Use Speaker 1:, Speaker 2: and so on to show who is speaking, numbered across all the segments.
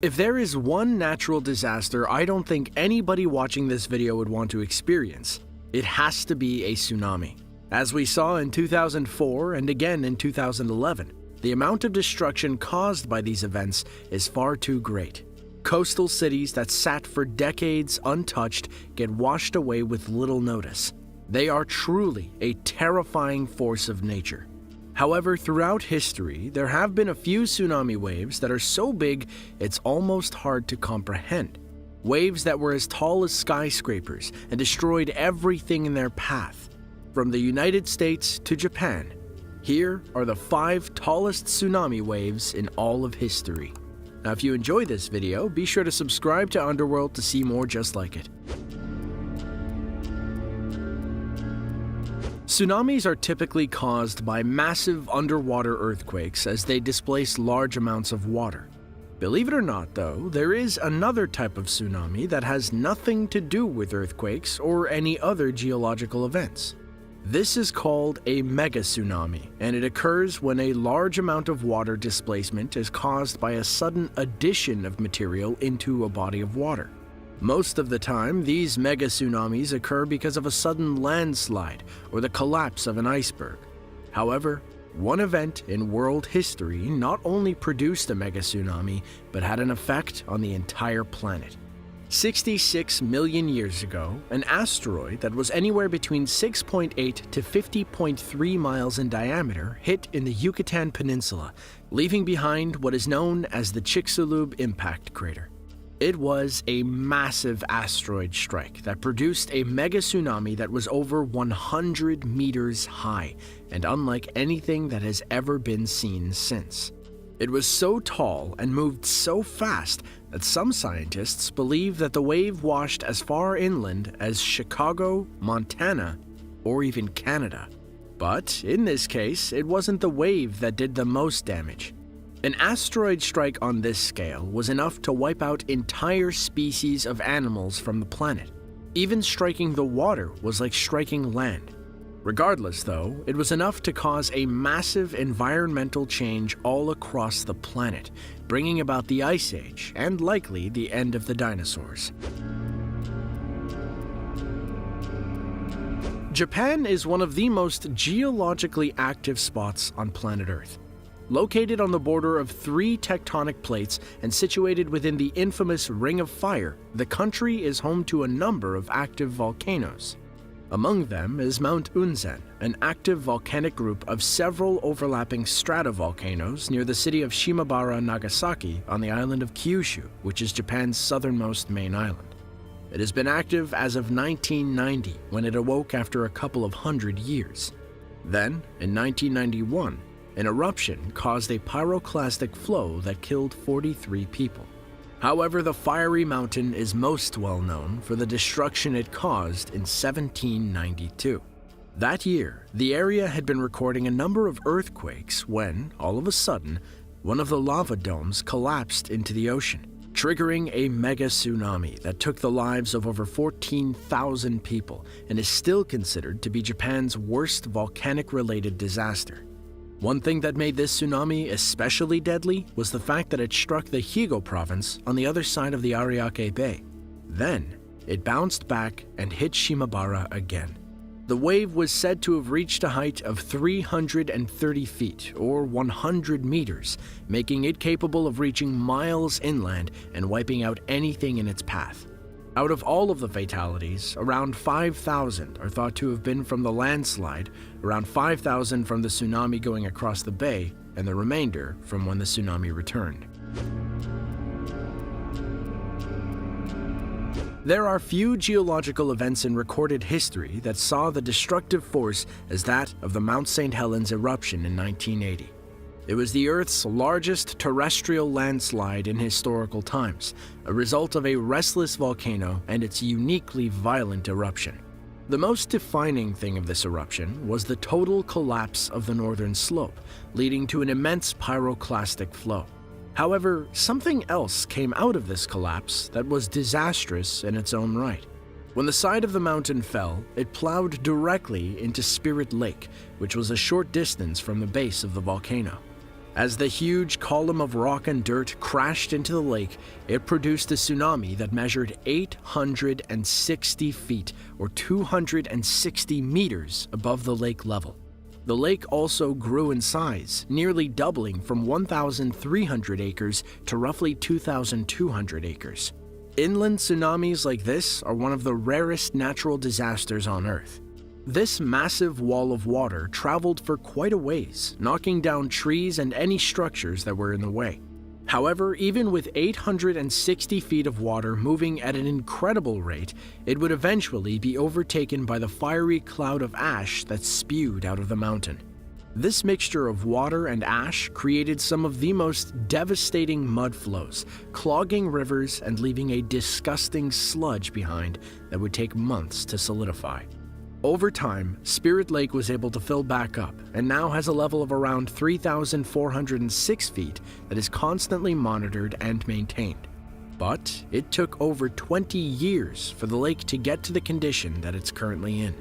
Speaker 1: If there is one natural disaster I don't think anybody watching this video would want to experience, it has to be a tsunami. As we saw in 2004 and again in 2011, the amount of destruction caused by these events is far too great. Coastal cities that sat for decades untouched get washed away with little notice. They are truly a terrifying force of nature. However, throughout history, there have been a few tsunami waves that are so big it's almost hard to comprehend. Waves that were as tall as skyscrapers and destroyed everything in their path. From the United States to Japan, here are the 5 tallest tsunami waves in all of history. Now, if you enjoy this video, be sure to subscribe to Underworld to see more just like it. Tsunamis are typically caused by massive underwater earthquakes as they displace large amounts of water. Believe it or not, though, there is another type of tsunami that has nothing to do with earthquakes or any other geological events. This is called a mega tsunami, and it occurs when a large amount of water displacement is caused by a sudden addition of material into a body of water. Most of the time, these mega tsunamis occur because of a sudden landslide or the collapse of an iceberg. However, one event in world history not only produced a mega tsunami, but had an effect on the entire planet. 66 million years ago, an asteroid that was anywhere between 6.8 to 50.3 miles in diameter hit in the Yucatan Peninsula, leaving behind what is known as the Chicxulub impact crater. It was a massive asteroid strike that produced a mega tsunami that was over 100 meters high and unlike anything that has ever been seen since. It was so tall and moved so fast that some scientists believe that the wave washed as far inland as Chicago, Montana, or even Canada. But in this case, it wasn't the wave that did the most damage. An asteroid strike on this scale was enough to wipe out entire species of animals from the planet. Even striking the water was like striking land. Regardless, though, it was enough to cause a massive environmental change all across the planet, bringing about the Ice Age and likely the end of the dinosaurs. Japan is one of the most geologically active spots on planet Earth. Located on the border of 3 tectonic plates and situated within the infamous Ring of Fire, the country is home to a number of active volcanoes. Among them is Mount Unzen, an active volcanic group of several overlapping stratovolcanoes near the city of Shimabara, Nagasaki, on the island of Kyushu, which is Japan's southernmost main island. It has been active as of 1990, when it awoke after a couple of hundred years. Then, in 1991, an eruption caused a pyroclastic flow that killed 43 people. However, the fiery mountain is most well known for the destruction it caused in 1792. That year, the area had been recording a number of earthquakes when, all of a sudden, one of the lava domes collapsed into the ocean, triggering a mega tsunami that took the lives of over 14,000 people and is still considered to be Japan's worst volcanic-related disaster. One thing that made this tsunami especially deadly was the fact that it struck the Higo province on the other side of the Ariake Bay. Then, it bounced back and hit Shimabara again. The wave was said to have reached a height of 330 feet, or 100 meters, making it capable of reaching miles inland and wiping out anything in its path. Out of all of the fatalities, around 5,000 are thought to have been from the landslide, around 5,000 from the tsunami going across the bay, and the remainder from when the tsunami returned. There are few geological events in recorded history that saw the destructive force as that of the Mount St. Helens eruption in 1980. It was the Earth's largest terrestrial landslide in historical times, a result of a restless volcano and its uniquely violent eruption. The most defining thing of this eruption was the total collapse of the northern slope, leading to an immense pyroclastic flow. However, something else came out of this collapse that was disastrous in its own right. When the side of the mountain fell, it plowed directly into Spirit Lake, which was a short distance from the base of the volcano. As the huge column of rock and dirt crashed into the lake, it produced a tsunami that measured 860 feet, or 260 meters above the lake level. The lake also grew in size, nearly doubling from 1,300 acres to roughly 2,200 acres. Inland tsunamis like this are one of the rarest natural disasters on Earth. This massive wall of water traveled for quite a ways, knocking down trees and any structures that were in the way. However, even with 860 feet of water moving at an incredible rate, it would eventually be overtaken by the fiery cloud of ash that spewed out of the mountain. This mixture of water and ash created some of the most devastating mud flows, clogging rivers and leaving a disgusting sludge behind that would take months to solidify. Over time, Spirit Lake was able to fill back up and now has a level of around 3,406 feet that is constantly monitored and maintained. But it took over 20 years for the lake to get to the condition that it's currently in.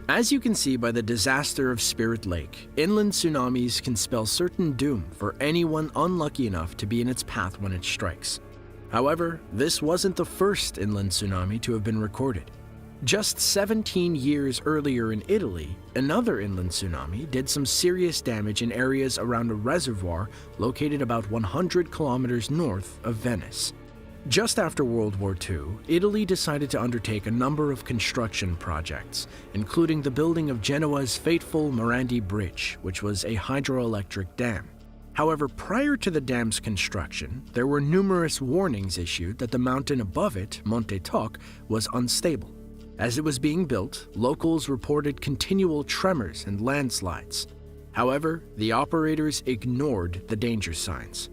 Speaker 1: As you can see by the disaster of Spirit Lake, inland tsunamis can spell certain doom for anyone unlucky enough to be in its path when it strikes. However, this wasn't the first inland tsunami to have been recorded. Just 17 years earlier in Italy, another inland tsunami did some serious damage in areas around a reservoir located about 100 kilometers north of Venice. Just after World War II, Italy decided to undertake a number of construction projects, including the building of Genoa's fateful Morandi Bridge, which was a hydroelectric dam. However, prior to the dam's construction, there were numerous warnings issued that the mountain above it, Monte Toc, was unstable. As it was being built, locals reported continual tremors and landslides. However, the operators ignored the danger signs.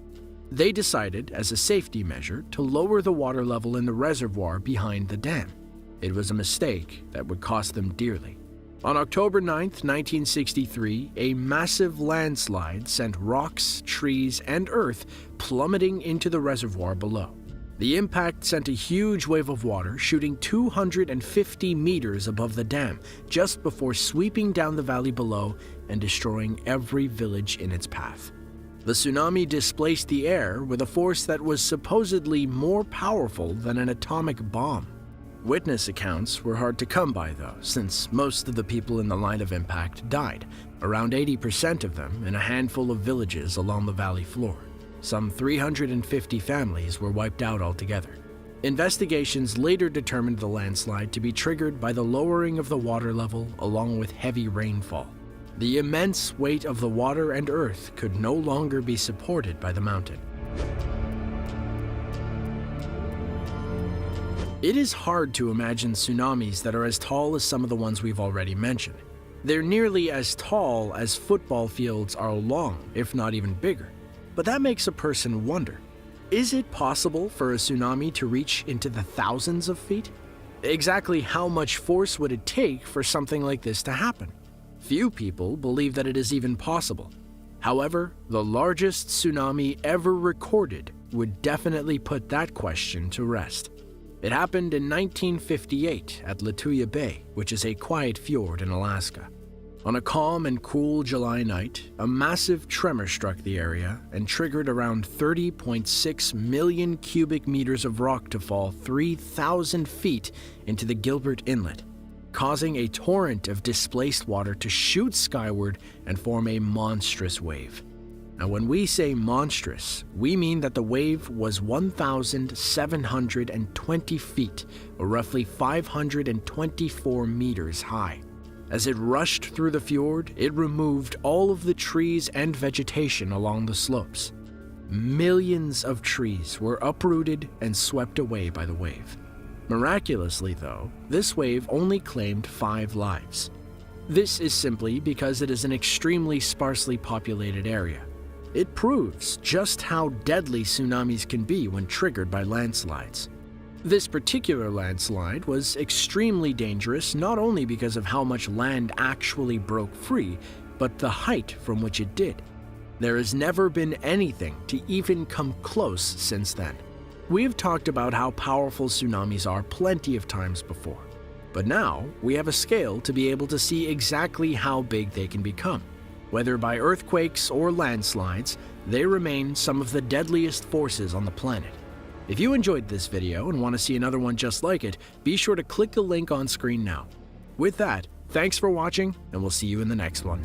Speaker 1: They decided, as a safety measure, to lower the water level in the reservoir behind the dam. It was a mistake that would cost them dearly. On October 9, 1963, a massive landslide sent rocks, trees, and earth plummeting into the reservoir below. The impact sent a huge wave of water shooting 250 meters above the dam, just before sweeping down the valley below and destroying every village in its path. The tsunami displaced the air with a force that was supposedly more powerful than an atomic bomb. Witness accounts were hard to come by though, since most of the people in the line of impact died, around 80% of them in a handful of villages along the valley floor. Some 350 families were wiped out altogether. Investigations later determined the landslide to be triggered by the lowering of the water level along with heavy rainfall. The immense weight of the water and earth could no longer be supported by the mountain. It is hard to imagine tsunamis that are as tall as some of the ones we've already mentioned. They're nearly as tall as football fields are long, if not even bigger. But that makes a person wonder, is it possible for a tsunami to reach into the thousands of feet? Exactly how much force would it take for something like this to happen? Few people believe that it is even possible. However, the largest tsunami ever recorded would definitely put that question to rest. It happened in 1958 at Lituya Bay, which is a quiet fjord in Alaska. On a calm and cool July night, a massive tremor struck the area and triggered around 30.6 million cubic meters of rock to fall 3,000 feet into the Gilbert Inlet, causing a torrent of displaced water to shoot skyward and form a monstrous wave. Now, when we say monstrous, we mean that the wave was 1,720 feet, or roughly 524 meters high. As it rushed through the fjord, it removed all of the trees and vegetation along the slopes. Millions of trees were uprooted and swept away by the wave. Miraculously, though, this wave only claimed 5 lives. This is simply because it is an extremely sparsely populated area. It proves just how deadly tsunamis can be when triggered by landslides. This particular landslide was extremely dangerous not only because of how much land actually broke free, but the height from which it did. There has never been anything to even come close since then. We have talked about how powerful tsunamis are plenty of times before. But now, we have a scale to be able to see exactly how big they can become. Whether by earthquakes or landslides, they remain some of the deadliest forces on the planet. If you enjoyed this video and want to see another one just like it, be sure to click the link on screen now. With that, thanks for watching, and we'll see you in the next one.